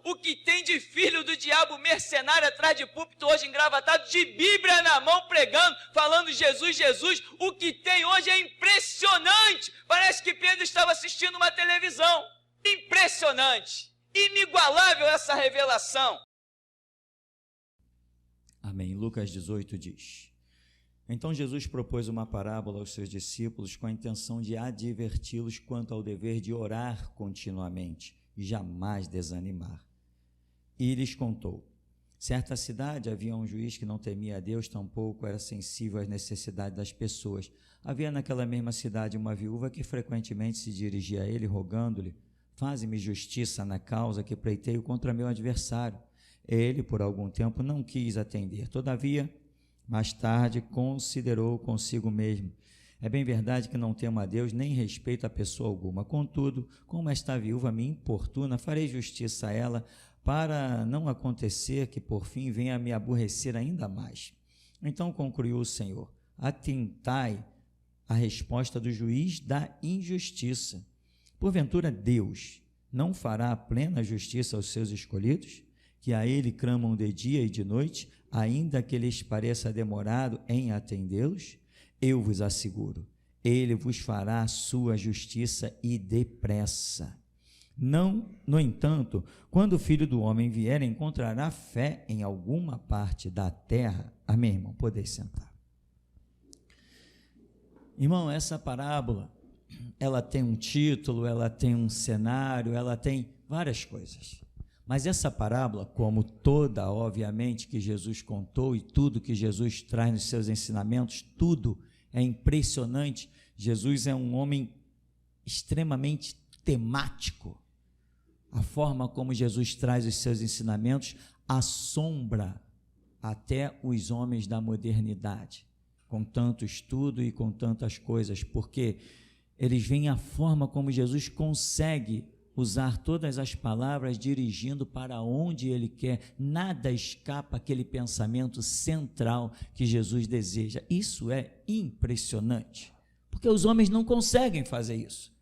O que tem de filho do diabo mercenário atrás de púlpito hoje engravatado, de Bíblia na mão pregando, falando Jesus, Jesus, o que tem hoje é impressionante. Parece que Pedro estava assistindo uma televisão. Impressionante, inigualável essa revelação. Amém. Lucas 18 diz: então Jesus propôs uma parábola aos seus discípulos com a intenção de adverti-los quanto ao dever de orar continuamente e jamais desanimar. E lhes contou: certa cidade havia um juiz que não temia a Deus, tampouco era sensível às necessidades das pessoas. Havia naquela mesma cidade uma viúva que frequentemente se dirigia a ele, rogando-lhe: faze-me justiça na causa que pleiteio contra meu adversário. Ele, por algum tempo, não quis atender. Todavia, mais tarde, considerou consigo mesmo: é bem verdade que não temo a Deus, nem respeito a pessoa alguma. Contudo, como esta viúva me importuna, farei justiça a ela, para não acontecer que, por fim, venha a me aborrecer ainda mais. Então concluiu o Senhor: atentai à resposta do juiz da injustiça. Porventura Deus não fará plena justiça aos seus escolhidos, que a ele clamam de dia e de noite, ainda que lhes pareça demorado em atendê-los? Eu vos asseguro, ele vos fará a sua justiça e depressa. Não, no entanto, quando o Filho do Homem vier, encontrará fé em alguma parte da terra? Amém, irmão? Podeis sentar. Irmão, essa parábola, ela tem um título, ela tem um cenário, ela tem várias coisas. Mas essa parábola, como toda, obviamente, que Jesus contou e tudo que Jesus traz nos seus ensinamentos, tudo é impressionante. Jesus é um homem extremamente temático. A forma como Jesus traz os seus ensinamentos assombra até os homens da modernidade, com tanto estudo e com tantas coisas, porque eles veem a forma como Jesus consegue usar todas as palavras dirigindo para onde ele quer. Nada escapa aquele pensamento central que Jesus deseja. Isso é impressionante, porque os homens não conseguem fazer isso.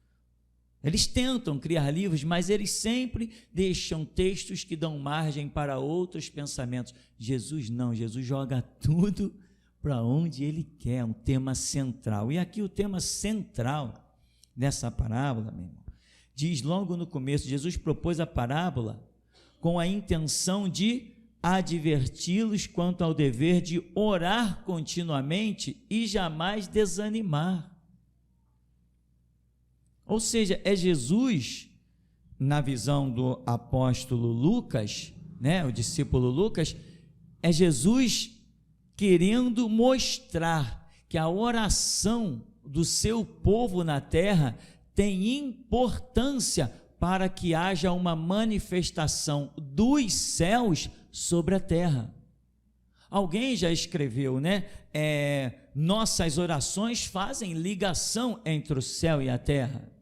Eles tentam criar livros, mas eles sempre deixam textos que dão margem para outros pensamentos. Jesus não, Jesus joga tudo para onde ele quer, um tema central. E aqui o tema central dessa parábola, meu irmão, diz logo no começo: Jesus propôs a parábola com a intenção de adverti-los quanto ao dever de orar continuamente e jamais desanimar. Ou seja, é Jesus, na visão do apóstolo Lucas, o discípulo Lucas, é Jesus querendo mostrar que a oração do seu povo na terra tem importância para que haja uma manifestação dos céus sobre a terra. Alguém já escreveu, nossas orações fazem ligação entre o céu e a terra.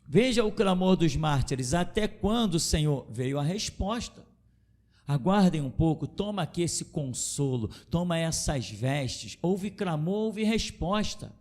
Veja o clamor dos mártires: até quando, Senhor? Veio a resposta: aguardem um pouco, toma aqui esse consolo, toma essas vestes. Houve clamor, houve resposta.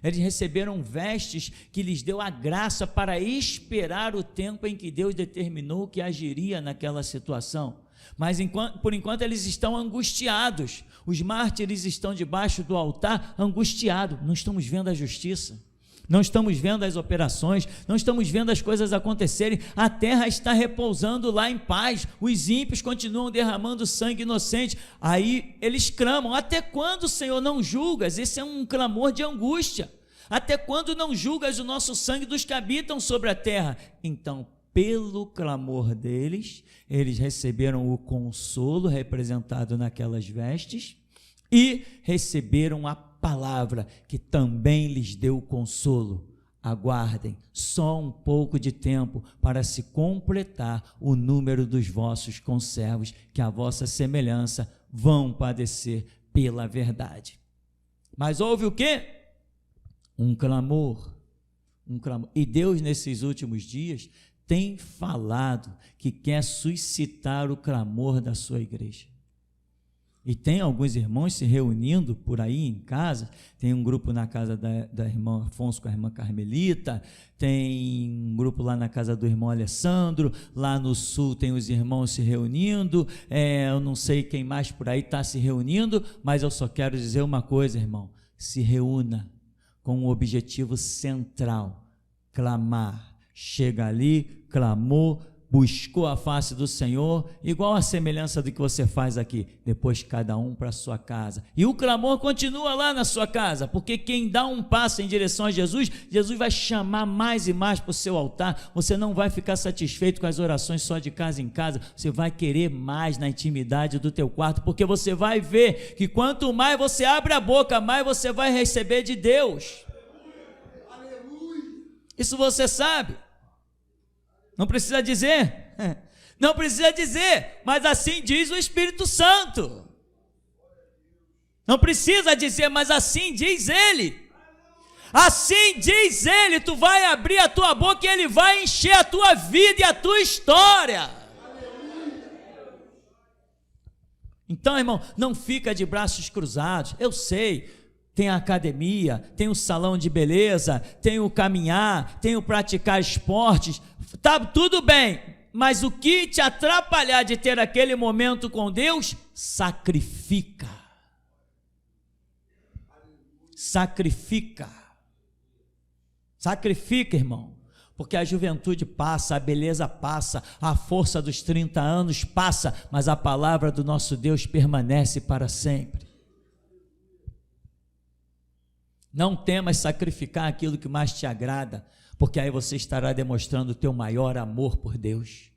Eles receberam vestes que lhes deu a graça para esperar o tempo em que Deus determinou que agiria naquela situação. Mas por enquanto eles estão angustiados. Os mártires estão debaixo do altar angustiados. Não estamos vendo a justiça, não estamos vendo as operações, não estamos vendo as coisas acontecerem. A terra está repousando lá em paz, os ímpios continuam derramando sangue inocente. Aí eles clamam: até quando, Senhor, não julgas? Esse é um clamor de angústia. Até quando não julgas o nosso sangue dos que habitam sobre a terra? Então, pelo clamor deles, eles receberam o consolo representado naquelas vestes e receberam a palavra que também lhes deu consolo. Aguardem só um pouco de tempo para se completar o número dos vossos conservos, que a vossa semelhança vão padecer pela verdade. Mas houve o quê? Um clamor. E Deus, nesses últimos dias, tem falado que quer suscitar o clamor da sua igreja. E tem alguns irmãos se reunindo por aí em casa, tem um grupo na casa da irmã Afonso com a irmã Carmelita, tem um grupo lá na casa do irmão Alessandro, lá no sul tem os irmãos se reunindo, eu não sei quem mais por aí está se reunindo, mas eu só quero dizer uma coisa, irmão, se reúna com um objetivo central, clamar, chega ali, clamou, buscou a face do Senhor, igual a semelhança do que você faz aqui, depois cada um para a sua casa, e o clamor continua lá na sua casa, porque quem dá um passo em direção a Jesus, Jesus vai chamar mais e mais para o seu altar, você não vai ficar satisfeito com as orações só de casa em casa, você vai querer mais na intimidade do teu quarto, porque você vai ver que quanto mais você abre a boca, mais você vai receber de Deus. Isso você sabe. Não precisa dizer, não precisa dizer, mas assim diz o Espírito Santo. Não precisa dizer, mas assim diz Ele. Assim diz Ele, tu vai abrir a tua boca e Ele vai encher a tua vida e a tua história. Então, irmão, não fica de braços cruzados, eu sei, tem a academia, tem o salão de beleza, tem o caminhar, tem o praticar esportes, tá tudo bem, mas o que te atrapalhar de ter aquele momento com Deus, sacrifica, irmão, porque a juventude passa, a beleza passa, a força dos 30 anos passa, mas a palavra do nosso Deus permanece para sempre. Não temas sacrificar aquilo que mais te agrada, porque aí você estará demonstrando o teu maior amor por Deus.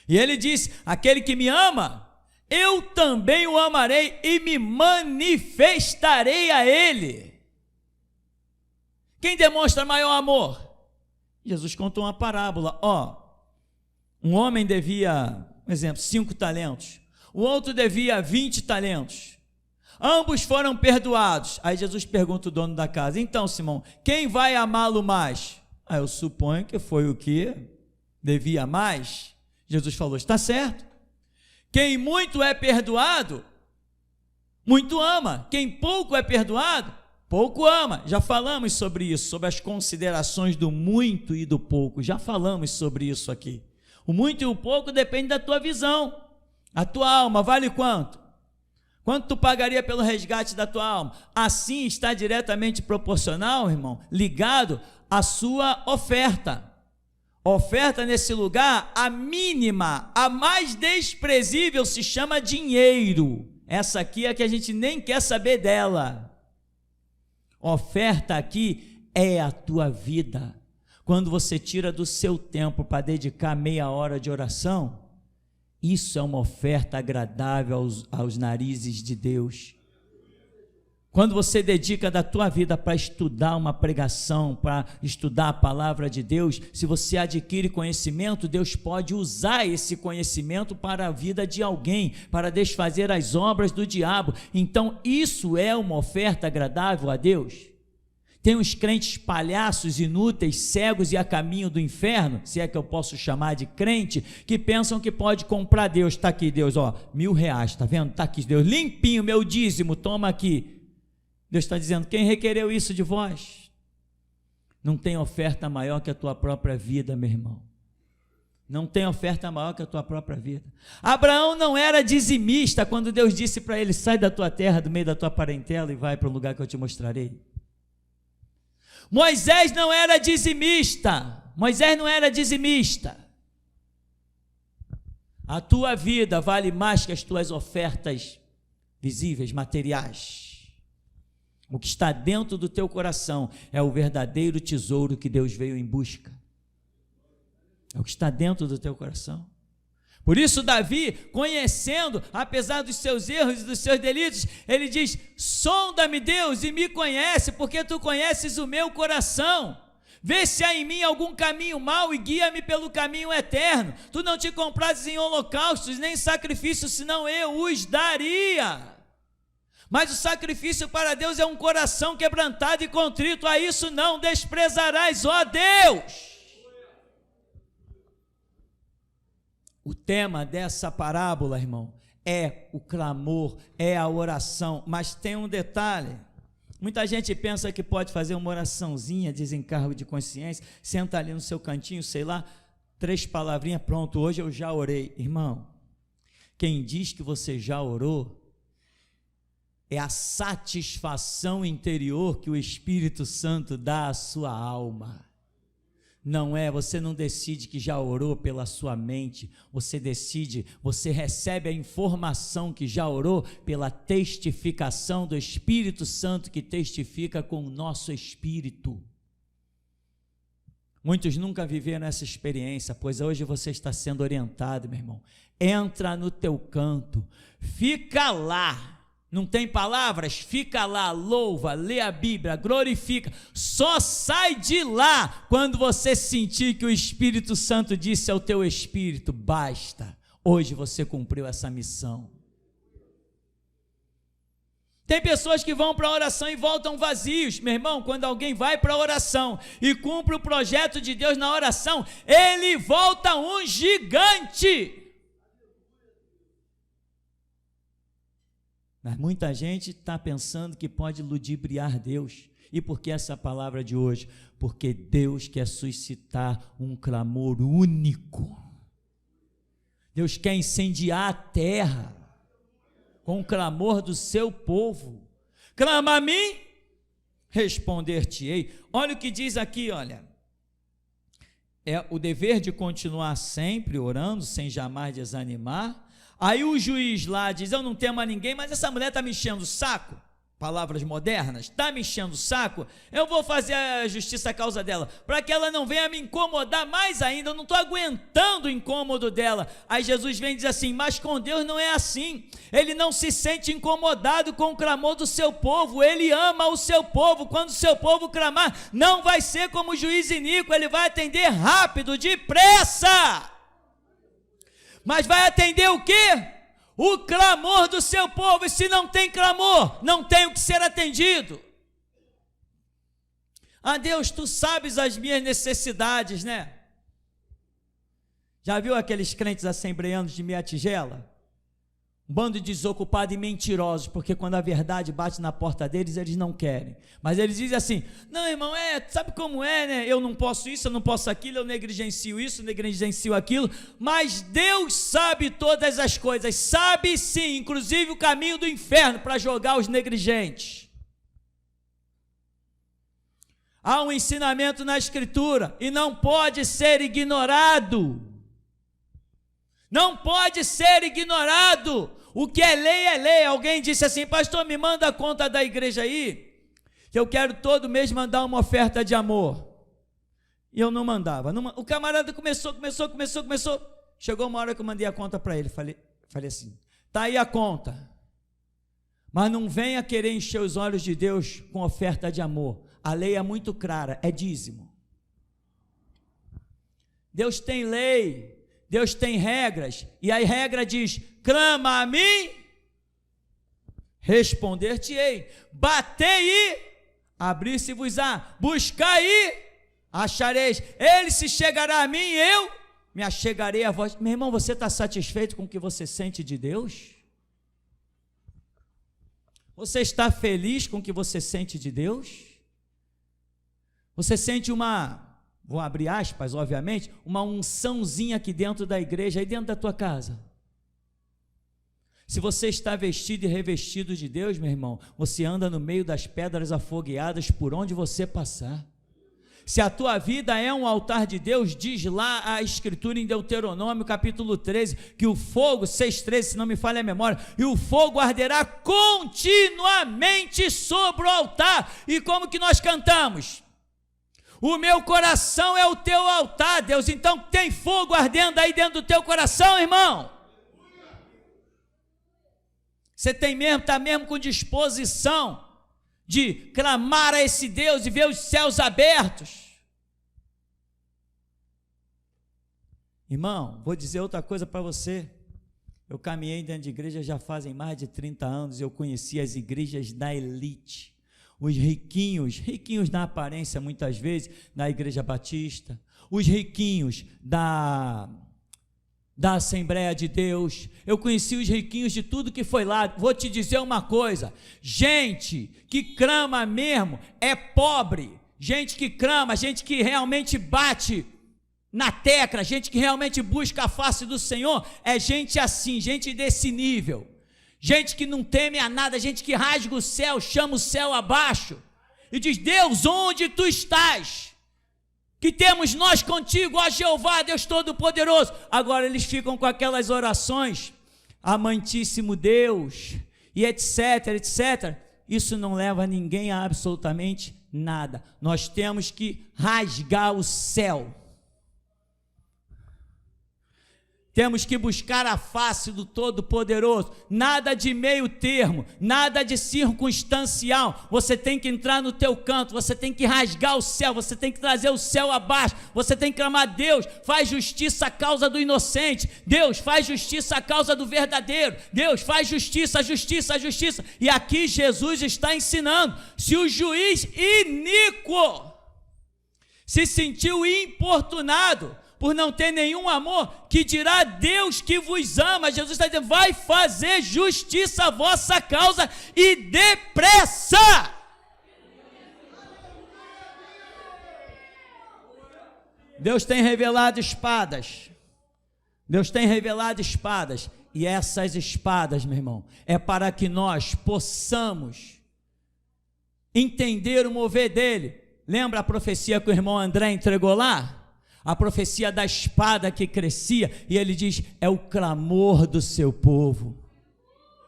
E ele diz, aquele que me ama, eu também o amarei e me manifestarei a ele. Quem demonstra maior amor? Jesus contou uma parábola, um homem devia, por exemplo, 5 talentos, o outro devia 20 talentos, ambos foram perdoados. Aí Jesus pergunta ao dono da casa, então Simão, quem vai amá-lo mais? Eu suponho que foi o que devia mais. Jesus falou, está certo, quem muito é perdoado, muito ama, quem pouco é perdoado, pouco ama. Já falamos sobre isso, sobre as considerações do muito e do pouco, já falamos sobre isso aqui. O muito e o pouco depende da tua visão. A tua alma vale quanto? Quanto tu pagaria pelo resgate da tua alma? Assim está diretamente proporcional, irmão, ligado à sua oferta. Oferta nesse lugar, a mínima, a mais desprezível se chama dinheiro. Essa aqui é a que a gente nem quer saber dela. Oferta aqui é a tua vida. Quando você tira do seu tempo para dedicar meia hora de oração, isso é uma oferta agradável aos narizes de Deus. Quando você dedica da tua vida para estudar uma pregação, para estudar a palavra de Deus, se você adquire conhecimento, Deus pode usar esse conhecimento para a vida de alguém, para desfazer as obras do diabo. Então isso é uma oferta agradável a Deus? Tem uns crentes palhaços, inúteis, cegos e a caminho do inferno, se é que eu posso chamar de crente, que pensam que pode comprar Deus. Está aqui Deus, R$1.000, está vendo? Está aqui Deus, limpinho, meu dízimo, toma aqui. Deus está dizendo, quem requereu isso de vós? Não tem oferta maior que a tua própria vida, meu irmão. Não tem oferta maior que a tua própria vida. Abraão não era dizimista quando Deus disse para ele, sai da tua terra, do meio da tua parentela e vai para o lugar que eu te mostrarei. Moisés não era dizimista. A tua vida vale mais que as tuas ofertas visíveis, materiais. O que está dentro do teu coração é o verdadeiro tesouro que Deus veio em busca. É o que está dentro do teu coração. Por isso Davi, conhecendo, apesar dos seus erros e dos seus delitos, ele diz, sonda-me Deus e me conhece, porque tu conheces o meu coração. Vê se há em mim algum caminho mau e guia-me pelo caminho eterno. Tu não te comprases em holocaustos, nem sacrifícios, senão eu os daria. Mas o sacrifício para Deus é um coração quebrantado e contrito, a isso não desprezarás, ó Deus. O tema dessa parábola, irmão, é o clamor, é a oração, mas tem um detalhe. Muita gente pensa que pode fazer uma oraçãozinha, desencargo de consciência, senta ali no seu cantinho, sei lá, 3 palavrinhas, pronto, hoje eu já orei. Irmão, quem diz que você já orou, é a satisfação interior que o Espírito Santo dá à sua alma. Não é, você não decide que já orou pela sua mente, você decide, você recebe a informação que já orou pela testificação do Espírito Santo que testifica com o nosso espírito. Muitos nunca viveram essa experiência, pois hoje você está sendo orientado, meu irmão. Entra no teu canto, fica lá. Não tem palavras? Fica lá, louva, lê a Bíblia, glorifica. Só sai de lá quando você sentir que o Espírito Santo disse ao teu espírito: basta, hoje você cumpriu essa missão. Tem pessoas que vão para a oração e voltam vazios. Meu irmão, quando alguém vai para a oração e cumpre o projeto de Deus na oração, ele volta um gigante. Mas muita gente está pensando que pode ludibriar Deus. E por que essa palavra de hoje? Porque Deus quer suscitar um clamor único. Deus quer incendiar a terra com o clamor do seu povo. Clama a mim, responder-te-ei. Olha o que diz aqui, olha. É o dever de continuar sempre orando, sem jamais desanimar. Aí o juiz lá diz: eu não temo a ninguém, mas essa mulher está me enchendo o saco, palavras modernas, está me enchendo o saco, eu vou fazer a justiça à causa dela, para que ela não venha me incomodar mais ainda, eu não estou aguentando o incômodo dela. Aí Jesus vem e diz assim: mas com Deus não é assim, ele não se sente incomodado com o clamor do seu povo, ele ama o seu povo. Quando o seu povo clamar, não vai ser como o juiz iníquo, ele vai atender rápido, depressa. Mas vai atender o quê? O clamor do seu povo. E se não tem clamor, não tem o que ser atendido. Ah, Deus, tu sabes as minhas necessidades, né? Já viu aqueles crentes assembleanos de meia tigela? Um bando de desocupados e mentirosos, porque quando a verdade bate na porta deles, eles não querem. Mas eles dizem assim: não, irmão, sabe como é, né? Eu não posso isso, eu não posso aquilo, eu negligencio isso, eu negligencio aquilo. Mas Deus sabe todas as coisas, sabe sim, inclusive o caminho do inferno para jogar os negligentes. Há um ensinamento na Escritura e não pode ser ignorado. Não pode ser ignorado. O que é lei é lei. Alguém disse assim: pastor, me manda a conta da igreja aí, que eu quero todo mês mandar uma oferta de amor. E eu não mandava. O camarada começou. Chegou uma hora que eu mandei a conta para ele. Falei assim: está aí a conta, mas não venha querer encher os olhos de Deus com oferta de amor. A lei é muito clara, é dízimo. Deus tem lei, Deus tem regras, e a regra diz: clama a mim, responder-te-ei, batei, abrir-se-vos-á, buscai, achareis. Ele se chegará a mim, eu me achegarei a vós. Meu irmão, você está satisfeito com o que você sente de Deus? Você está feliz com o que você sente de Deus? Você sente vou abrir aspas, obviamente, uma unçãozinha aqui dentro da igreja, aí dentro da tua casa? Se você está vestido e revestido de Deus, meu irmão, você anda no meio das pedras afogueadas por onde você passar. Se a tua vida é um altar de Deus, diz lá a Escritura em Deuteronômio capítulo 13, que o fogo, 6,13, se não me falha a memória, e o fogo arderá continuamente sobre o altar. E como que nós cantamos? O meu coração é o teu altar, Deus. Então tem fogo ardendo aí dentro do teu coração, irmão? Você está mesmo com disposição de clamar a esse Deus e ver os céus abertos? Irmão, vou dizer outra coisa para você. Eu caminhei dentro de igreja já fazem mais de 30 anos, eu conheci as igrejas da elite, os riquinhos na aparência muitas vezes, da igreja batista, os riquinhos da Assembleia de Deus, eu conheci os riquinhos de tudo que foi lá. Vou te dizer uma coisa: gente que clama mesmo é pobre, gente que clama, gente que realmente bate na tecla, gente que realmente busca a face do Senhor, é gente assim, gente desse nível, gente que não teme a nada, gente que rasga o céu, chama o céu abaixo e diz: Deus, onde tu estás? Que temos nós contigo, ó Jeová, Deus Todo-Poderoso. Agora eles ficam com aquelas orações, amantíssimo Deus, e etc, etc. Isso não leva ninguém a absolutamente nada. Nós temos que rasgar o céu. Temos que buscar a face do Todo-Poderoso, nada de meio termo, nada de circunstancial. Você tem que entrar no teu canto, você tem que rasgar o céu, você tem que trazer o céu abaixo, você tem que clamar: Deus, faz justiça à causa do inocente, Deus, faz justiça à causa do verdadeiro, Deus, faz justiça, justiça, justiça. E aqui Jesus está ensinando: se o juiz iníquo se sentiu importunado por não ter nenhum amor, que dirá Deus que vos ama? Jesus está dizendo: vai fazer justiça à vossa causa e depressa. Deus tem revelado espadas, Deus tem revelado espadas, e essas espadas, meu irmão, é para que nós possamos entender o mover dele. Lembra a profecia que o irmão André entregou lá? A profecia da espada que crescia, e ele diz: é o clamor do seu povo,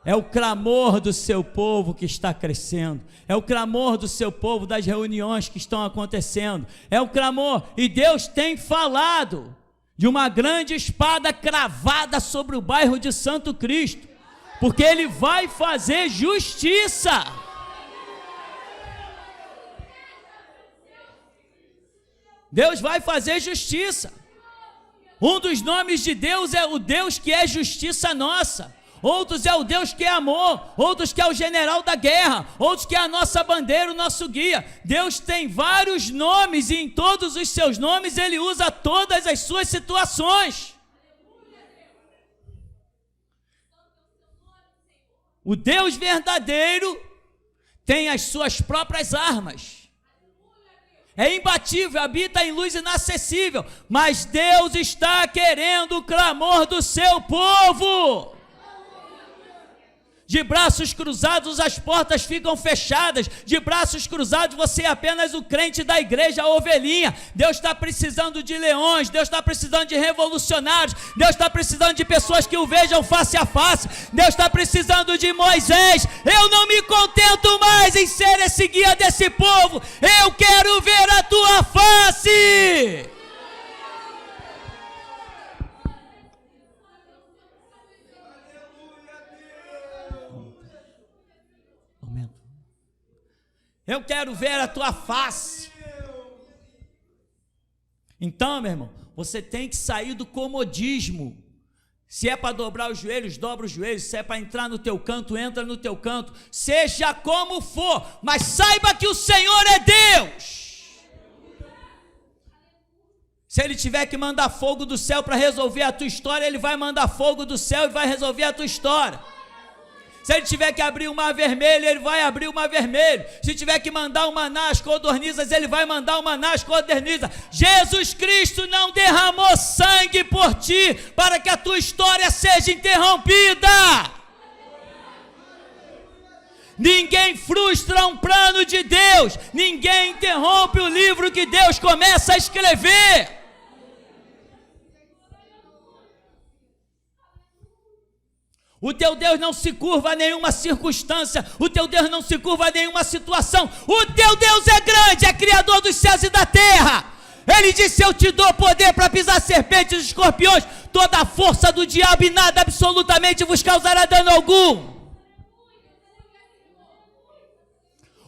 é o clamor do seu povo que está crescendo, é o clamor do seu povo das reuniões que estão acontecendo, é o clamor. E Deus tem falado de uma grande espada cravada sobre o bairro de Santo Cristo, porque Ele vai fazer justiça. Deus vai fazer justiça. Um dos nomes de Deus é o Deus que é justiça nossa. Outros é o Deus que é amor. Outros que é o general da guerra. Outros que é a nossa bandeira, o nosso guia. Deus tem vários nomes, e em todos os seus nomes Ele usa todas as suas situações. O Deus verdadeiro tem as suas próprias armas. É imbatível, habita em luz inacessível, mas Deus está querendo o clamor do seu povo. De braços cruzados as portas ficam fechadas, de braços cruzados você é apenas o crente da igreja, a ovelhinha. Deus está precisando de leões, Deus está precisando de revolucionários, Deus está precisando de pessoas que o vejam face a face, Deus está precisando de Moisés. Eu não me contento mais em ser esse guia desse povo, eu quero ver a tua face. Eu quero ver a tua face. Então, meu irmão, você tem que sair do comodismo. Se é para dobrar os joelhos, dobra os joelhos. Se é para entrar no teu canto, entra no teu canto. Seja como for, mas saiba que o Senhor é Deus. Se Ele tiver que mandar fogo do céu para resolver a tua história, Ele vai mandar fogo do céu e vai resolver a tua história. Se Ele tiver que abrir o mar vermelho, Ele vai abrir o mar vermelho. Se tiver que mandar o maná às codornizas, Ele vai mandar o maná às codornizas. Jesus Cristo não derramou sangue por ti para que a tua história seja interrompida. Ninguém frustra um plano de Deus. Ninguém interrompe o livro que Deus começa a escrever. O teu Deus não se curva a nenhuma circunstância, o teu Deus não se curva a nenhuma situação. O teu Deus é grande, é criador dos céus e da terra. Ele disse: eu te dou poder para pisar serpentes e escorpiões, toda a força do diabo, e nada absolutamente vos causará dano algum.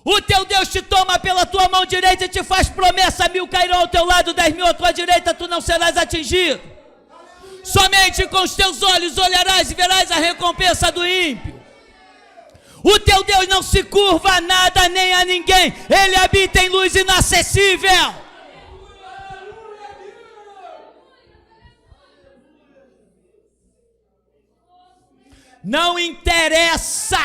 O teu Deus te toma pela tua mão direita e te faz promessa: 1000 cairão ao teu lado, 10.000 à tua direita, tu não serás atingido. Somente com os teus olhos olharás e verás a recompensa do ímpio. O teu Deus não se curva a nada nem a ninguém. Ele habita em luz inacessível. Não interessa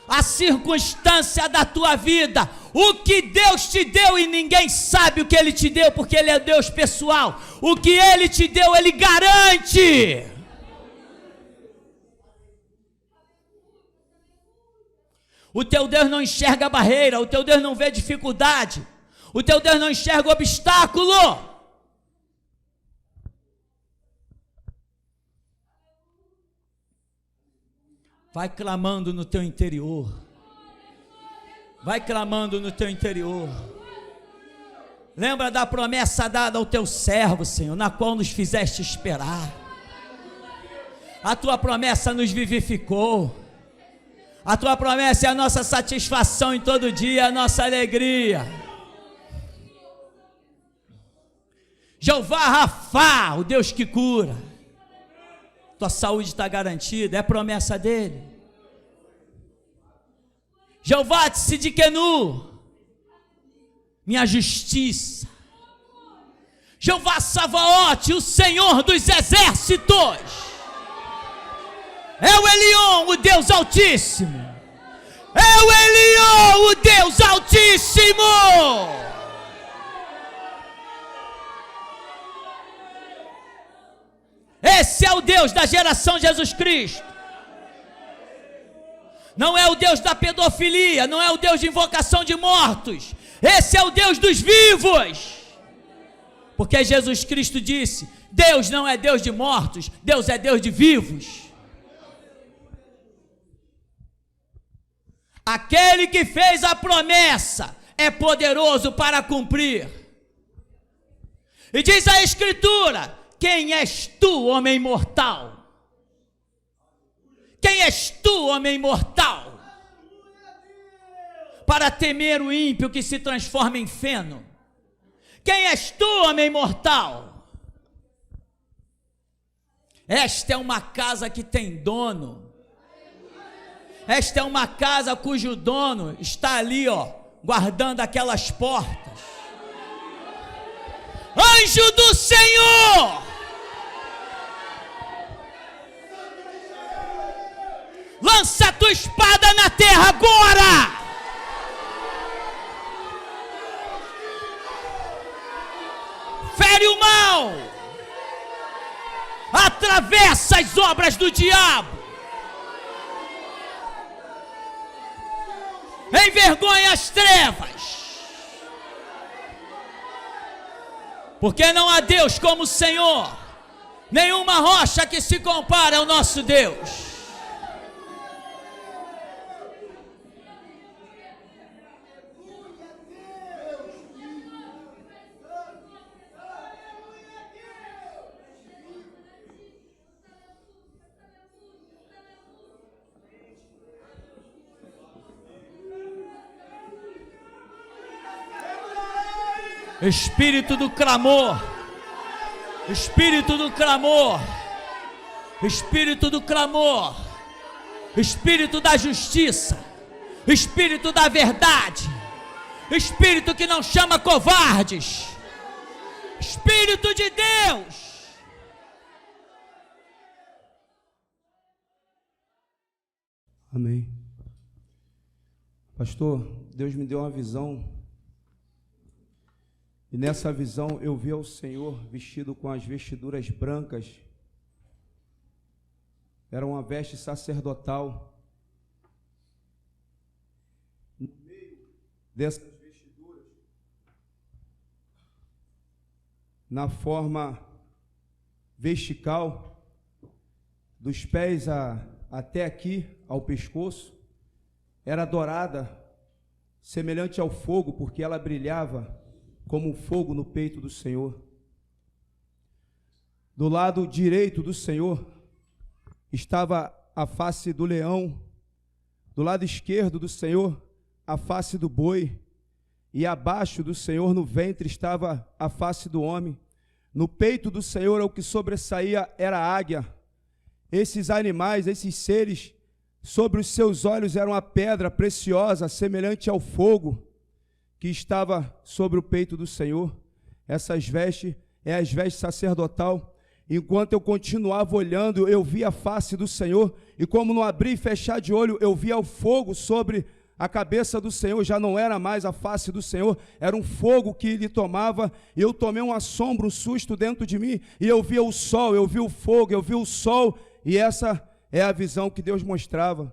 a circunstância da tua vida, o que Deus te deu, e ninguém sabe o que Ele te deu, porque Ele é Deus pessoal. O que Ele te deu, Ele garante. O teu Deus não enxerga barreira, o teu Deus não vê dificuldade, o teu Deus não enxerga obstáculo. Vai clamando no teu interior. Vai clamando no teu interior. Lembra da promessa dada ao teu servo, Senhor, na qual nos fizeste esperar. A tua promessa nos vivificou. A tua promessa é a nossa satisfação em todo dia, a nossa alegria. Jeová Rafá, o Deus que cura. Tua saúde está garantida, é promessa dele. Jeová Tsidkenu, minha justiça. Jeová Savaote, o Senhor dos exércitos. É o Elion, o Deus Altíssimo. É o Elion, o Deus Altíssimo. Esse é o Deus da geração Jesus Cristo. Não é o Deus da pedofilia, não é o Deus de invocação de mortos. Esse é o Deus dos vivos. Porque Jesus Cristo disse: Deus não é Deus de mortos, Deus é Deus de vivos. Aquele que fez a promessa é poderoso para cumprir. E diz a Escritura: quem és tu, homem mortal? Quem és tu, homem mortal? Para temer o ímpio que se transforma em feno. Quem és tu, homem mortal? Esta é uma casa que tem dono. Esta é uma casa cujo dono está ali, guardando aquelas portas. Anjo do Senhor! Lança a tua espada na terra agora! Fere o mal! Atravessa as obras do diabo! Envergonha as trevas! Porque não há Deus como o Senhor, nenhuma rocha que se compare ao nosso Deus. Espírito do clamor, Espírito do clamor, Espírito do clamor, Espírito da justiça, Espírito da verdade, Espírito que não chama covardes, Espírito de Deus. Amém. Pastor, Deus me deu uma visão. E nessa visão eu vi o Senhor vestido com as vestiduras brancas. Era uma veste sacerdotal. No meio dessas vestiduras, na forma vertical, dos pés até aqui, ao pescoço, era dourada, semelhante ao fogo, porque ela brilhava como um fogo no peito do Senhor. Do lado direito do Senhor estava a face do leão, do lado esquerdo do Senhor a face do boi, e abaixo do Senhor no ventre estava a face do homem. No peito do Senhor o que sobressaía era a águia. Esses animais, esses seres, sobre os seus olhos era uma pedra preciosa, semelhante ao fogo, que estava sobre o peito do Senhor. Essas vestes é as vestes sacerdotal. Enquanto eu continuava olhando, eu via a face do Senhor, e como no abrir e fechar de olho, eu via o fogo sobre a cabeça do Senhor. Já não era mais a face do Senhor, era um fogo que lhe tomava, e eu tomei um assombro, um susto dentro de mim, e eu via o sol, eu vi o fogo, eu vi o sol, e essa é a visão que Deus mostrava.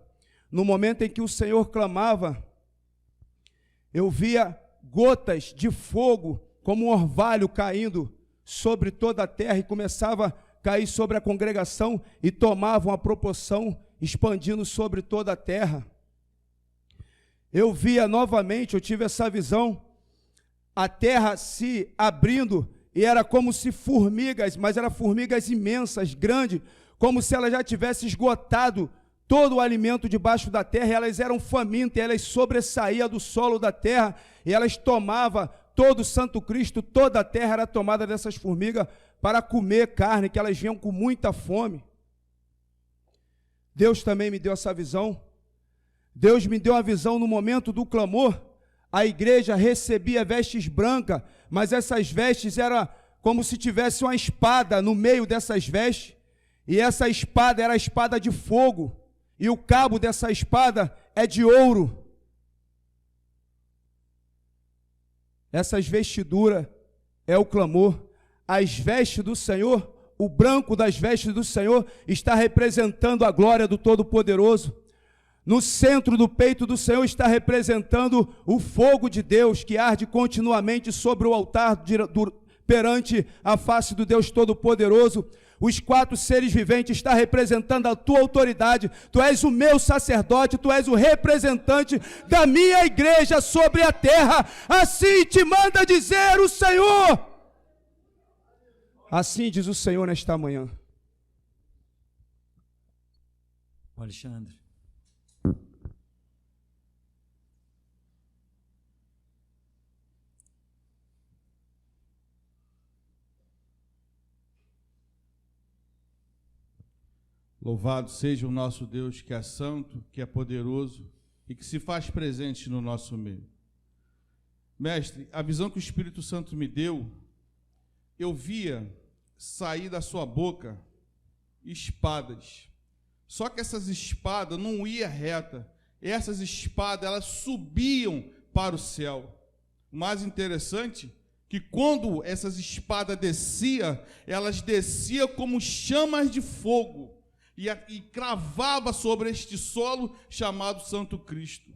No momento em que o Senhor clamava, eu via gotas de fogo, como um orvalho caindo sobre toda a terra, e começava a cair sobre a congregação, e tomava uma proporção, expandindo sobre toda a terra. Eu via novamente, eu tive essa visão, a terra se abrindo, e era como se formigas, mas eram formigas imensas, grandes, como se ela já tivesse esgotado todo o alimento debaixo da terra, e elas eram famintas, elas sobressaíam do solo da terra, e elas tomavam todo o Santo Cristo, toda a terra era tomada dessas formigas para comer carne, que elas vinham com muita fome. Deus também me deu essa visão. Deus me deu a visão no momento do clamor. A igreja recebia vestes brancas, mas essas vestes eram como se tivesse uma espada no meio dessas vestes, e essa espada era a espada de fogo, e o cabo dessa espada é de ouro. Essas vestiduras é o clamor. As vestes do Senhor, o branco das vestes do Senhor, está representando a glória do Todo-Poderoso. No centro do peito do Senhor está representando o fogo de Deus, que arde continuamente sobre o altar perante a face do Deus Todo-Poderoso. Os 4 seres viventes estão representando a tua autoridade. Tu és o meu sacerdote, tu és o representante da minha igreja sobre a terra. Assim te manda dizer o Senhor. Assim diz o Senhor nesta manhã. Alexandre. Louvado seja o nosso Deus, que é santo, que é poderoso e que se faz presente no nosso meio. Mestre, a visão que o Espírito Santo me deu, eu via sair da sua boca espadas. Só que essas espadas não iam reta. Essas espadas, elas subiam para o céu. O mais interessante, que quando essas espadas desciam, elas desciam como chamas de fogo. E cravava sobre este solo chamado Santo Cristo.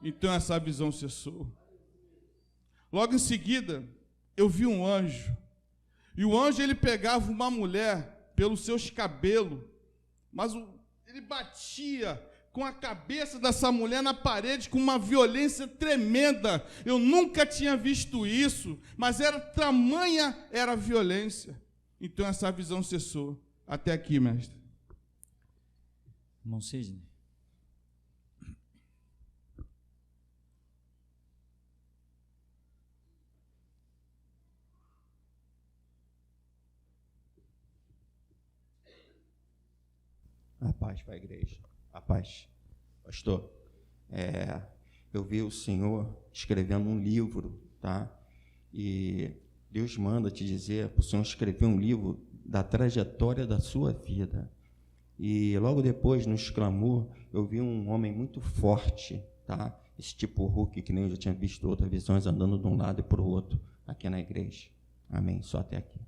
Então essa visão cessou. Logo em seguida, eu vi um anjo. E o anjo, ele pegava uma mulher pelos seus cabelos, mas ele batia com a cabeça dessa mulher na parede com uma violência tremenda. Eu nunca tinha visto isso, mas tamanha era a violência. Então essa visão cessou. Até aqui, mestre. Irmão Sidney. A paz para a igreja. A paz. Pastor, eu vi o Senhor escrevendo um livro, tá? E Deus manda te dizer para o Senhor escrever um livro da trajetória da sua vida. E logo depois, no clamor, eu vi um homem muito forte, tá? Esse tipo Hulk, que nem eu já tinha visto outras visões, andando de um lado e para o outro, aqui na igreja. Amém. Só até aqui.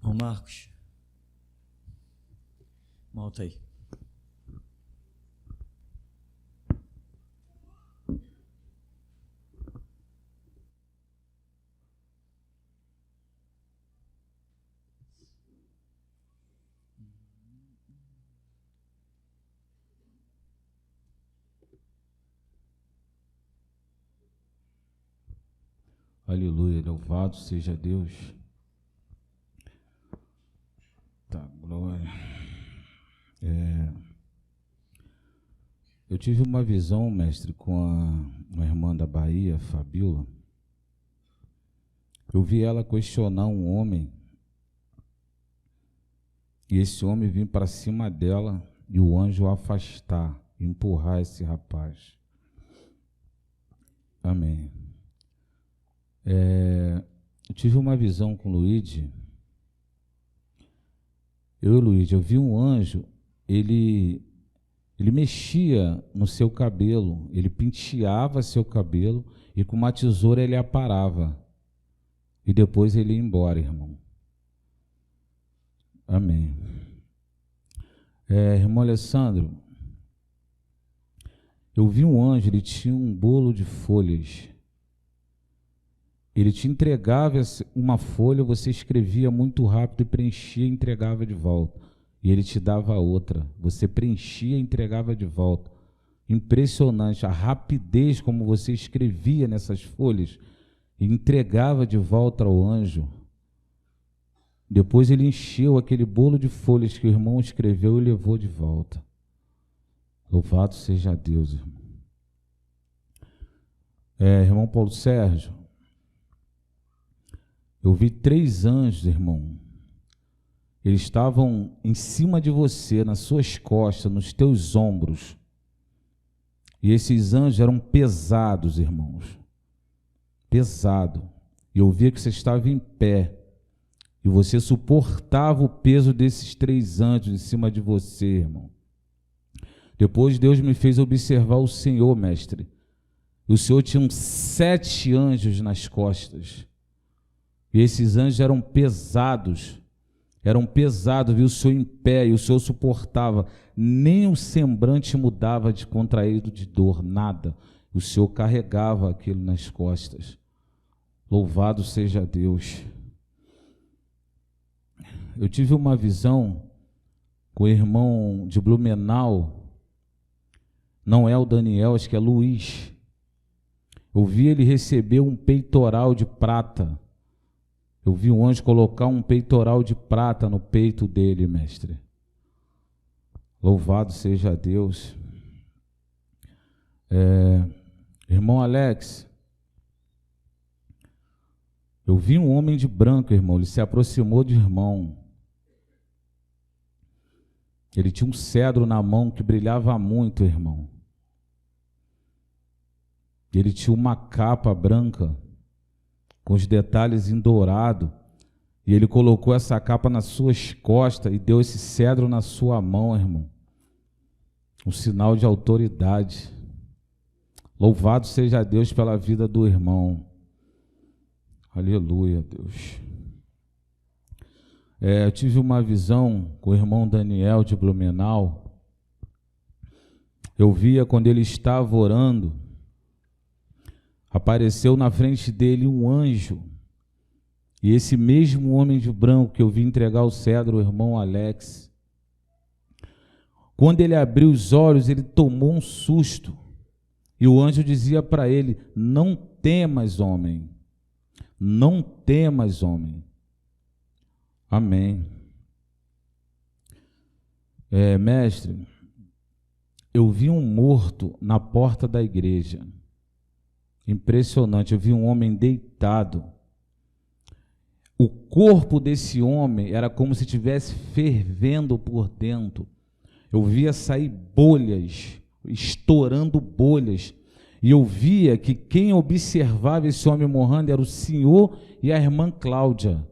Ô Marcos. Volta aí. Aleluia, louvado seja Deus. Tá, glória. Eu tive uma visão, mestre, com uma irmã da Bahia, Fabíola. Eu vi ela questionar um homem, e esse homem vir para cima dela, e o anjo afastar, empurrar esse rapaz. Amém. Eu tive uma visão com o Luigi, Luiz, eu vi um anjo, ele mexia no seu cabelo, ele penteava seu cabelo e com uma tesoura ele aparava. E depois ele ia embora, irmão. Amém. Irmão Alessandro, eu vi um anjo, ele tinha um bolo de folhas. Ele te entregava uma folha, você escrevia muito rápido e preenchia e entregava de volta. E ele te dava outra, você preenchia e entregava de volta. Impressionante a rapidez como você escrevia nessas folhas e entregava de volta ao anjo. Depois ele encheu aquele bolo de folhas que o irmão escreveu e levou de volta. Louvado seja Deus, irmão. Irmão Paulo Sérgio, eu vi 3 anjos, irmão. Eles estavam em cima de você, nas suas costas, nos teus ombros. E esses anjos eram pesados, irmãos. Pesado. E eu via que você estava em pé. E você suportava o peso desses 3 anjos em cima de você, irmão. Depois Deus me fez observar o Senhor, mestre. E o Senhor tinha 7 anjos nas costas. E esses anjos eram pesados, viu o Senhor em pé, e o Senhor suportava, nem o semblante mudava de contraído de dor, nada. O Senhor carregava aquilo nas costas. Louvado seja Deus. Eu tive uma visão com o irmão de Blumenau, não é o Daniel, acho que é Luiz. Eu vi ele receber um peitoral de prata. Eu vi um anjo colocar um peitoral de prata no peito dele, mestre. Louvado seja Deus. Irmão Alex, eu vi um homem de branco, irmão, ele se aproximou do irmão. Ele tinha um cedro na mão que brilhava muito, irmão. Ele tinha uma capa branca com os detalhes em dourado, e ele colocou essa capa nas suas costas e deu esse cedro na sua mão, irmão. Um sinal de autoridade. Louvado seja Deus pela vida do irmão. Aleluia, Deus. Eu tive uma visão com o irmão Daniel de Blumenau. Eu via quando ele estava orando, apareceu na frente dele um anjo, e esse mesmo homem de branco que eu vi entregar o cedro, o irmão Alex, quando ele abriu os olhos, ele tomou um susto, e o anjo dizia para ele: não temas, homem, não temas, homem. Amém. Mestre, eu vi um morto na porta da igreja. Impressionante, eu vi um homem deitado. O corpo desse homem era como se estivesse fervendo por dentro. Eu via sair bolhas, estourando bolhas. E eu via que quem observava esse homem morrendo era o Senhor e a irmã Cláudia.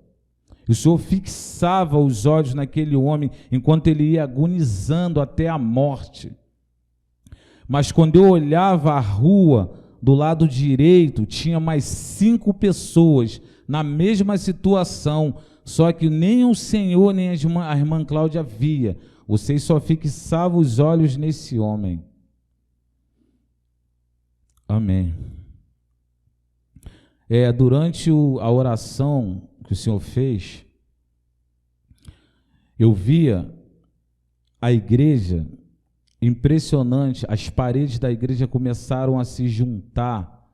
O Senhor fixava os olhos naquele homem enquanto ele ia agonizando até a morte. Mas quando eu olhava a rua, do lado direito, tinha mais 5 pessoas na mesma situação, só que nem o Senhor nem a irmã Cláudia via. Vocês só fixavam os olhos nesse homem. Amém. Durante a oração que o Senhor fez, eu via a igreja. Impressionante, as paredes da igreja começaram a se juntar,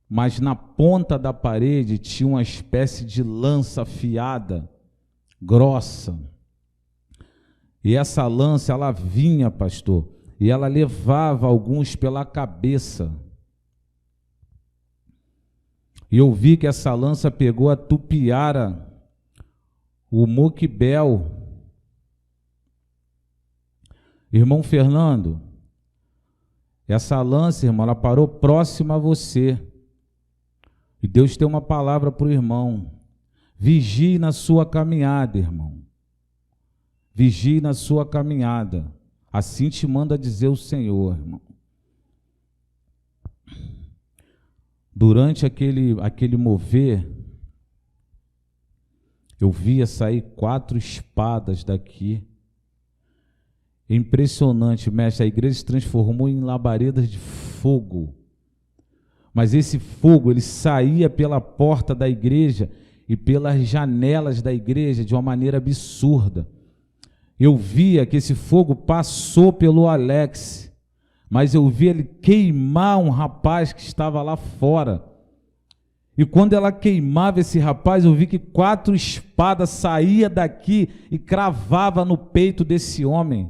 mas na ponta da parede tinha uma espécie de lança afiada, grossa. E essa lança, ela vinha, pastor, e ela levava alguns pela cabeça. E eu vi que essa lança pegou a Tupiara, o Moquibel. Irmão Fernando, essa lança, irmão, ela parou próxima a você. E Deus tem uma palavra para o irmão. Vigie na sua caminhada, irmão. Vigie na sua caminhada. Assim te manda dizer o Senhor, irmão. Durante aquele mover, eu via sair 4 espadas daqui. Impressionante, mestre. A igreja se transformou em labaredas de fogo. Mas esse fogo, ele saía pela porta da igreja e pelas janelas da igreja de uma maneira absurda. Eu via que esse fogo passou pelo Alex, mas eu via ele queimar um rapaz que estava lá fora. E quando ela queimava esse rapaz, eu vi que 4 espadas saíam daqui e cravava no peito desse homem.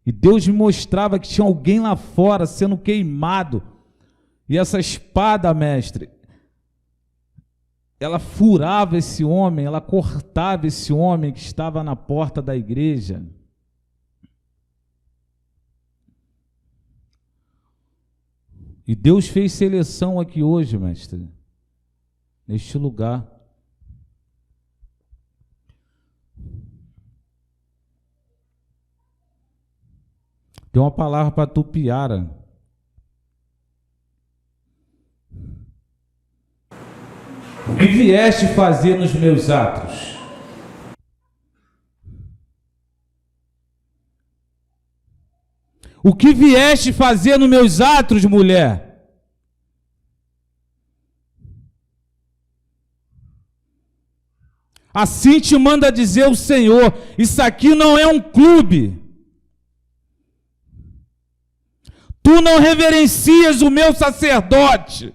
E Deus me mostrava que tinha alguém lá fora sendo queimado. E essa espada, mestre, ela furava esse homem, ela cortava esse homem que estava na porta da igreja. E Deus fez seleção aqui hoje, mestre, neste lugar. Tem uma palavra para Tupiara. O que vieste fazer nos meus atos? O que vieste fazer nos meus atos, mulher? Assim te manda dizer o Senhor. Isso aqui não é um clube. Tu não reverencias o meu sacerdote.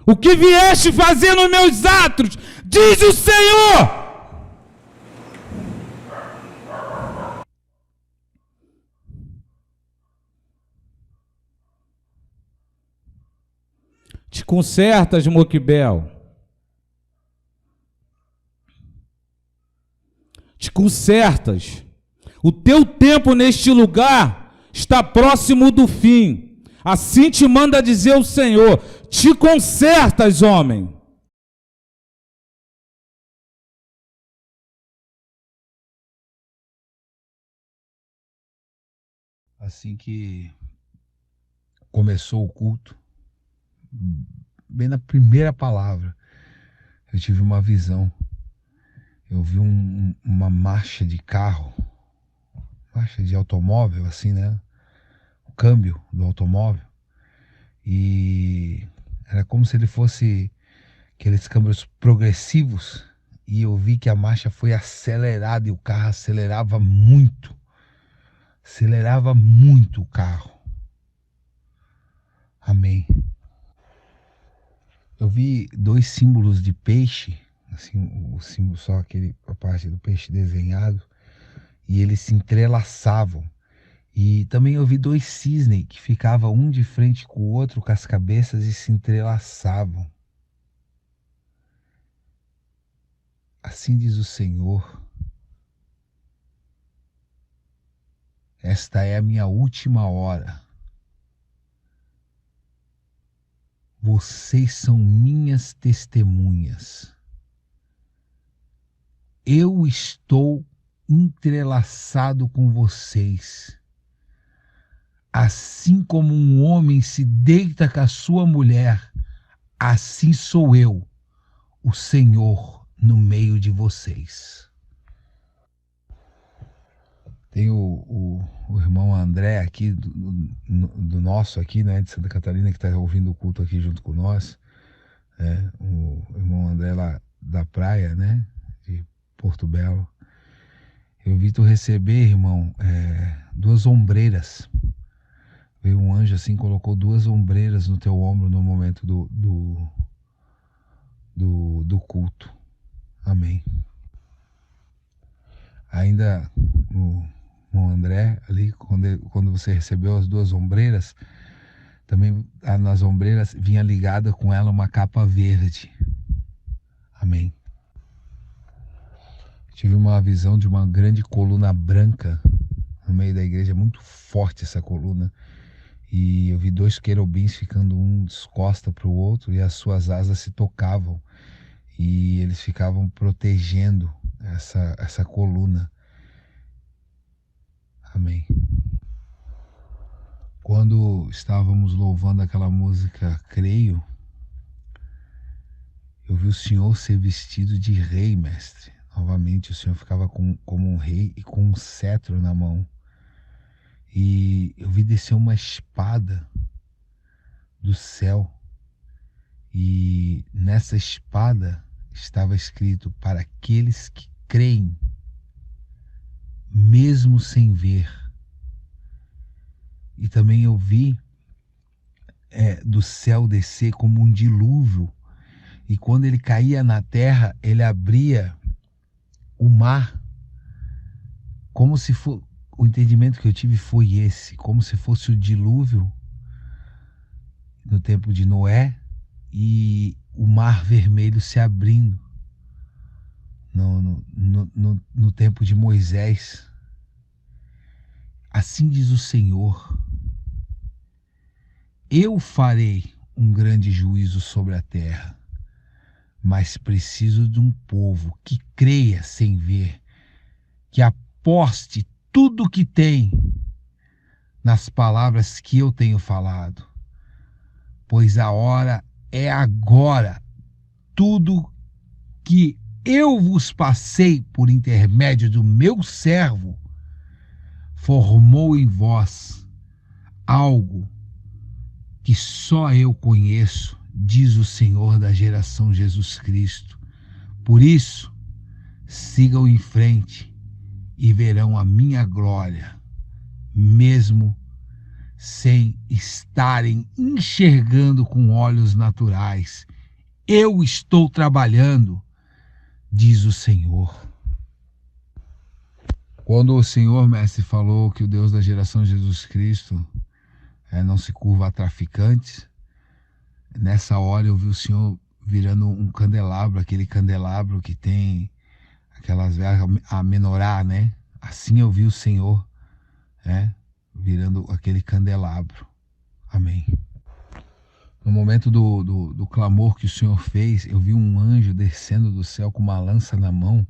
O que vieste fazer nos meus atos, diz o Senhor. Te consertas, Moquibel. Te consertas. O teu tempo neste lugar está próximo do fim. Assim te manda dizer o Senhor. Te consertas, homem. Assim que começou o culto, bem na primeira palavra, eu tive uma visão. Eu vi uma marcha de carro, marcha de automóvel, assim, né? O câmbio do automóvel. E era como se ele fosse aqueles câmbios progressivos. E eu vi que a marcha foi acelerada e o carro acelerava muito. Acelerava muito o carro. Amém. Eu vi 2 símbolos de peixe, assim, o símbolo só a parte do peixe desenhado, e eles se entrelaçavam. E também eu vi 2 cisnes que ficavam um de frente com o outro, com as cabeças, e se entrelaçavam. Assim diz o Senhor: esta é a minha última hora. Vocês são minhas testemunhas. Eu estou entrelaçado com vocês. Assim como um homem se deita com a sua mulher, assim sou eu, o Senhor, no meio de vocês. Tem o irmão André aqui, do nosso aqui, né, de Santa Catarina, que está ouvindo o culto aqui junto com nós. O irmão André lá da praia, né, de Porto Belo. Eu vi tu receber, irmão, 2 ombreiras. Veio um anjo assim, colocou 2 ombreiras no teu ombro no momento do culto. Amém. Ainda o irmão André, ali, quando você recebeu as 2 ombreiras, também nas ombreiras vinha ligada com ela uma capa verde. Amém. Tive uma visão de uma grande coluna branca no meio da igreja, muito forte essa coluna. E eu vi 2 querubins ficando um de costa para o outro, e as suas asas se tocavam. e eles ficavam protegendo essa coluna. Amém. Quando estávamos louvando aquela música Creio, eu vi o Senhor ser vestido de rei, mestre. Novamente o Senhor ficava como um rei e com um cetro na mão. E eu vi descer uma espada do céu. E nessa espada estava escrito: para aqueles que creem, mesmo sem ver. E também eu vi do céu descer como um dilúvio. E quando ele caía na terra, ele abria o mar, como se for, o entendimento que eu tive foi esse, como se fosse o dilúvio no tempo de Noé e o mar vermelho se abrindo no tempo de Moisés. Assim diz o Senhor: eu farei um grande juízo sobre a terra, mas preciso de um povo que creia sem ver, que aposte tudo o que tem nas palavras que eu tenho falado, pois a hora é agora. Tudo que eu vos passei por intermédio do meu servo formou em vós algo que só eu conheço, diz o Senhor da geração Jesus Cristo. Por isso, sigam em frente e verão a minha glória, mesmo sem estarem enxergando com olhos naturais. Eu estou trabalhando, diz o Senhor. Quando o Senhor, mestre, falou que o Deus da geração Jesus Cristo não se curva a traficantes, nessa hora eu vi o Senhor virando um candelabro, aquele candelabro que tem aquelas velas, a menorá, né? Assim eu vi o Senhor, virando aquele candelabro. Amém. No momento do clamor que o Senhor fez, eu vi um anjo descendo do céu com uma lança na mão,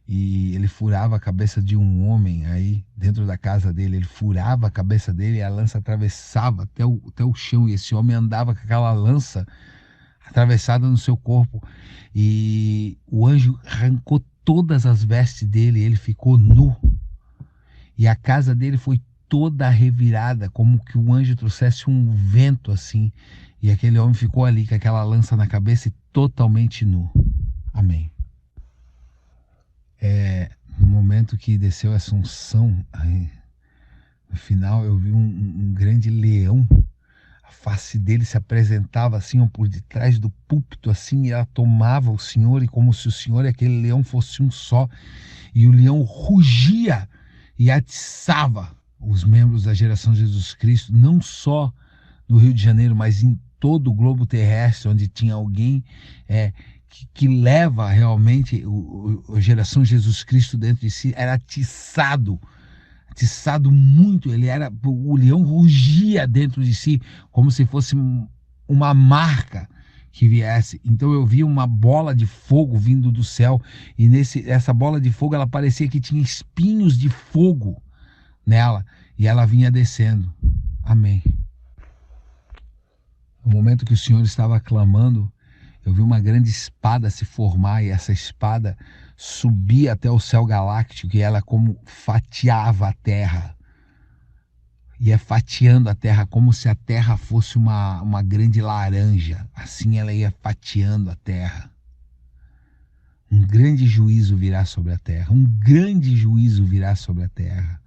e ele furava a cabeça de um homem aí dentro da casa dele. Ele furava a cabeça dele e a lança atravessava até o chão, e esse homem andava com aquela lança atravessada no seu corpo, e o anjo arrancou todas as vestes dele, ele ficou nu, e a casa dele foi toda revirada, como que o anjo trouxesse um vento assim, e aquele homem ficou ali com aquela lança na cabeça e totalmente nu. Amém. No momento que desceu essa unção, aí, no final eu vi um grande leão. A face dele se apresentava assim, ó, por detrás do púlpito, assim, e ela tomava o Senhor, e como se o Senhor e aquele leão fosse um só, e o leão rugia e atiçava os membros da geração Jesus Cristo, não só no Rio de Janeiro, mas em todo o globo terrestre, onde tinha alguém que leva realmente a geração Jesus Cristo dentro de si, era atiçado muito. O leão rugia dentro de si, como se fosse uma marca que viesse. Então eu vi uma bola de fogo vindo do céu, e essa bola de fogo, ela parecia que tinha espinhos de fogo nela, e ela vinha descendo. Amém. No momento que o Senhor estava clamando, eu vi uma grande espada se formar, e essa espada subia até o céu galáctico, e ela como fatiava a terra. Ia fatiando a terra, como se a terra fosse uma grande laranja. Assim ela ia fatiando a terra. Um grande juízo virá sobre a terra. Um grande juízo virá sobre a terra.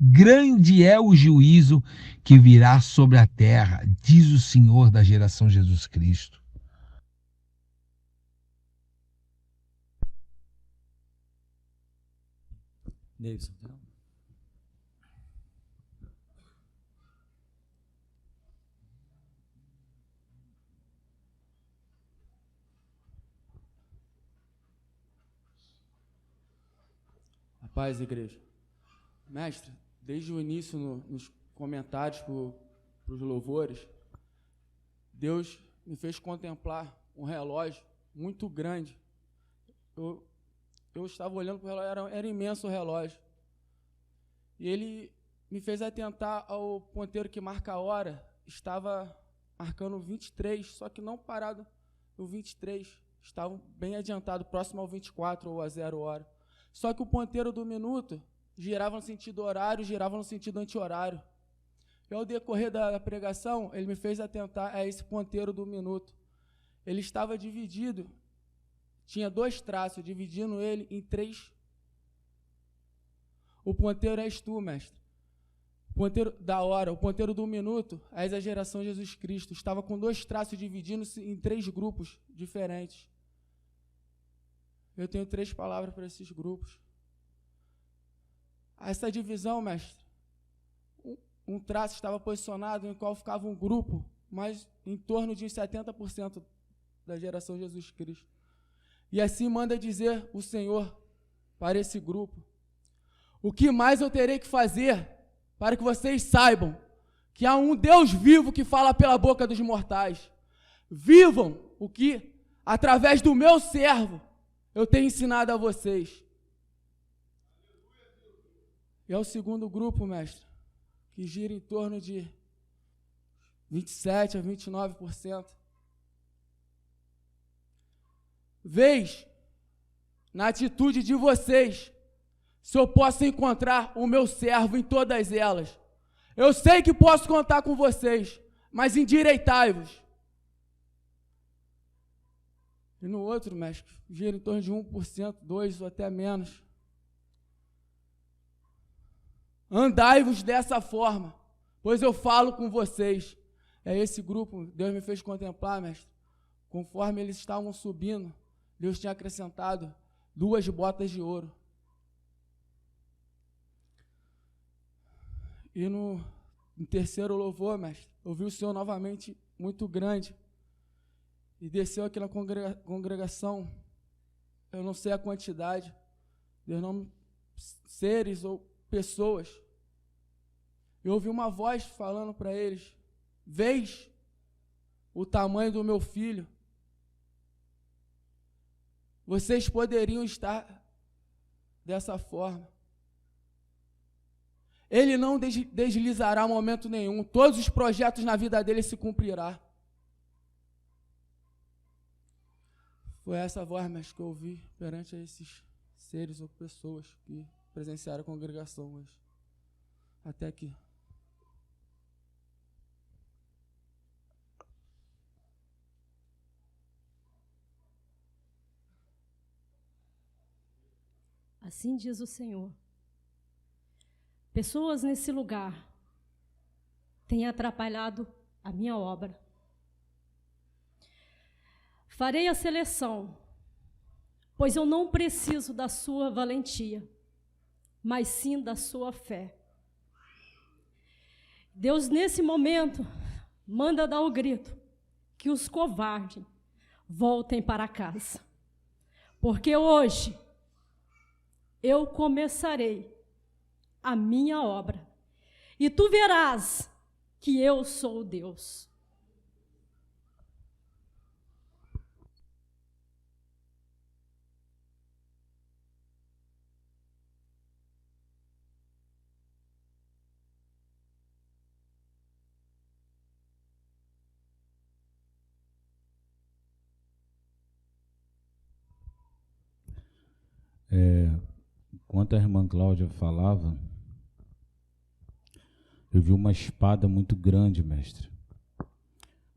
Grande é o juízo que virá sobre a terra, diz o Senhor da geração Jesus Cristo. Davidson. A paz, igreja. Mestre, desde o início nos comentários para os louvores, Deus me fez contemplar um relógio muito grande. Eu estava olhando para o relógio, era imenso o relógio. E ele me fez atentar ao ponteiro que marca a hora, estava marcando 23, só que não parado no 23, estava bem adiantado, próximo ao 24 ou a 0 hora. Só que o ponteiro do minuto girava no sentido horário, girava no sentido anti-horário. E ao decorrer da pregação, ele me fez atentar a esse ponteiro do minuto. Ele estava dividido, tinha 2 traços, dividindo ele em 3. O ponteiro és tu, mestre. O ponteiro da hora, o ponteiro do minuto, a exageração de Jesus Cristo. Estava com 2 traços dividindo-se em 3 grupos diferentes. Eu tenho 3 palavras para esses grupos. Essa divisão, mestre, um traço estava posicionado em qual ficava um grupo, mas em torno de 70% da geração de Jesus Cristo. E assim manda dizer o Senhor para esse grupo: o que mais eu terei que fazer para que vocês saibam que há um Deus vivo que fala pela boca dos mortais? Vivam o que, através do meu servo, eu tenho ensinado a vocês. E é o segundo grupo, mestre, que gira em torno de 27% a 29%. Vês, na atitude de vocês, se eu posso encontrar o meu servo em todas elas. Eu sei que posso contar com vocês, mas endireitai-vos. E no outro, mestre, gira em torno de 1%, 2% ou até menos. Andai-vos dessa forma, pois eu falo com vocês. É esse grupo, Deus me fez contemplar, mestre. Conforme eles estavam subindo, Deus tinha acrescentado 2 botas de ouro. E no terceiro louvor, mestre, eu vi o Senhor novamente muito grande. E desceu aqui na congregação, eu não sei a quantidade, Deus não, seres ou pessoas. Eu ouvi uma voz falando para eles: vês o tamanho do meu filho? Vocês poderiam estar dessa forma. Ele não deslizará momento nenhum. Todos os projetos na vida dele se cumprirá. Foi essa voz, mas que eu ouvi perante esses seres ou pessoas que presenciaram a congregação hoje. Até aqui. Assim diz o Senhor. Pessoas nesse lugar têm atrapalhado a minha obra. Farei a seleção, pois eu não preciso da sua valentia, mas sim da sua fé. Deus, nesse momento, manda dar o grito que os covardes voltem para casa, porque hoje eu começarei a minha obra, e tu verás que eu sou Deus. Enquanto a irmã Cláudia falava, eu vi uma espada muito grande, mestre,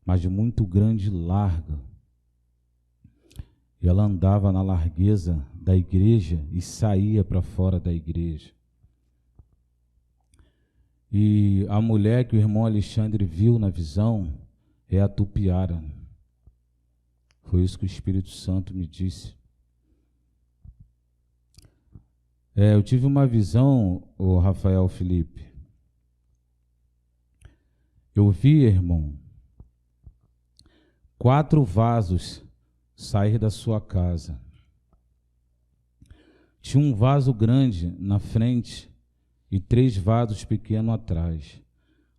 mas de muito grande e larga. E ela andava na largueza da igreja e saía para fora da igreja. E a mulher que o irmão Alexandre viu na visão é a Tupiara. Foi isso que o Espírito Santo me disse. Eu tive uma visão, o Rafael Felipe. Eu vi, irmão, 4 vasos sair da sua casa. Tinha um vaso grande na frente e 3 vasos pequenos atrás.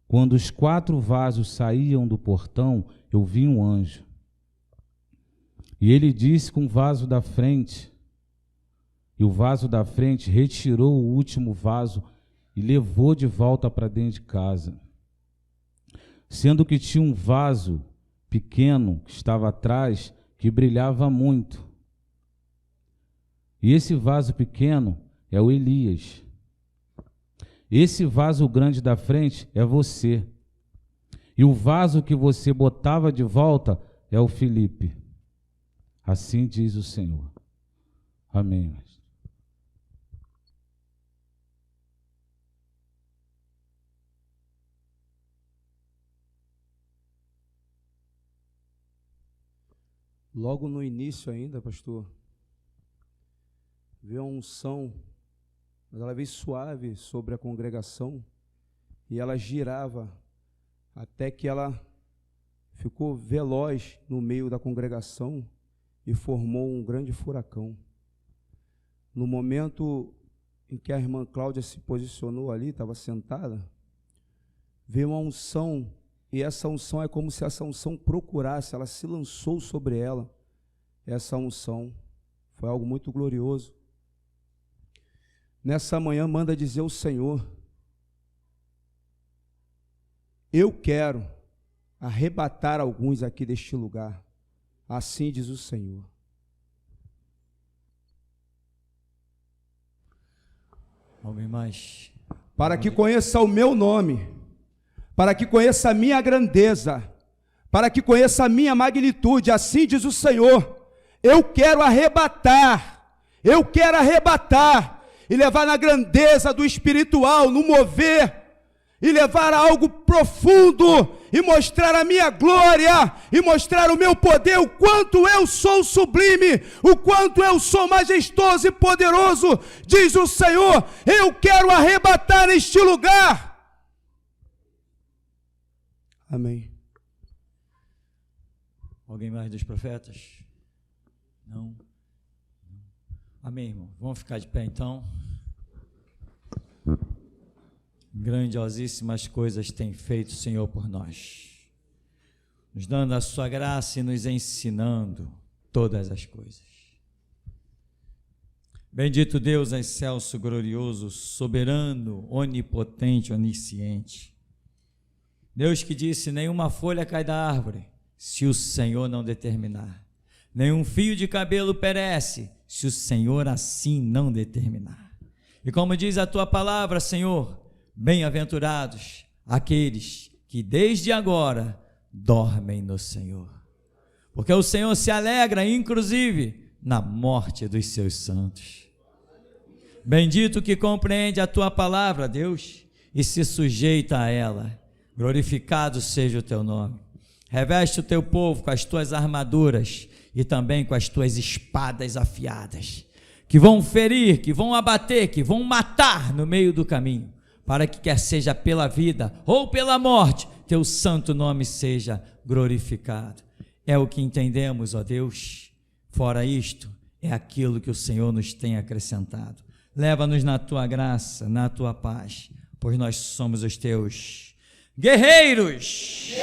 Quando os 4 vasos saíam do portão, eu vi um anjo. E ele disse com o vaso da frente, e o vaso da frente retirou o último vaso e levou de volta para dentro de casa. Sendo que tinha um vaso pequeno que estava atrás, que brilhava muito. E esse vaso pequeno é o Elias. Esse vaso grande da frente é você. E o vaso que você botava de volta é o Felipe. Assim diz o Senhor. Amém. Logo no início ainda, pastor, veio a unção, mas ela veio suave sobre a congregação e ela girava até que ela ficou veloz no meio da congregação e formou um grande furacão. No momento em que a irmã Cláudia se posicionou ali, estava sentada, veio uma unção, e essa unção é como se essa unção procurasse, ela se lançou sobre ela. Essa unção foi algo muito glorioso. Nessa manhã manda dizer o Senhor: eu quero arrebatar alguns aqui deste lugar. Assim diz o Senhor. Alguém mais? Para que conheça o meu nome, para que conheça a minha grandeza, para que conheça a minha magnitude, assim diz o Senhor. Eu quero arrebatar e levar na grandeza do espiritual, no mover, e levar a algo profundo, e mostrar a minha glória, e mostrar o meu poder, o quanto eu sou sublime, o quanto eu sou majestoso e poderoso, diz o Senhor. Eu quero arrebatar neste lugar. Amém. Alguém mais dos profetas? Não? Amém, irmão. Vamos ficar de pé então. Grandiosíssimas coisas tem feito o Senhor por nós, nos dando a sua graça e nos ensinando todas as coisas. Bendito Deus, excelso, glorioso, soberano, onipotente, onisciente. Deus que disse: nenhuma folha cai da árvore, se o Senhor não determinar. Nenhum fio de cabelo perece, se o Senhor assim não determinar. E como diz a tua palavra, Senhor, bem-aventurados aqueles que desde agora dormem no Senhor, porque o Senhor se alegra, inclusive, na morte dos seus santos. Bendito que compreende a tua palavra, Deus, e se sujeita a ela. Glorificado seja o teu nome. Reveste o teu povo com as tuas armaduras e também com as tuas espadas afiadas, que vão ferir, que vão abater, que vão matar no meio do caminho, para que quer seja pela vida ou pela morte, teu santo nome seja glorificado. É o que entendemos, ó Deus. Fora isto, é aquilo que o Senhor nos tem acrescentado. Leva-nos na tua graça, na tua paz, pois nós somos os teus guerreiros.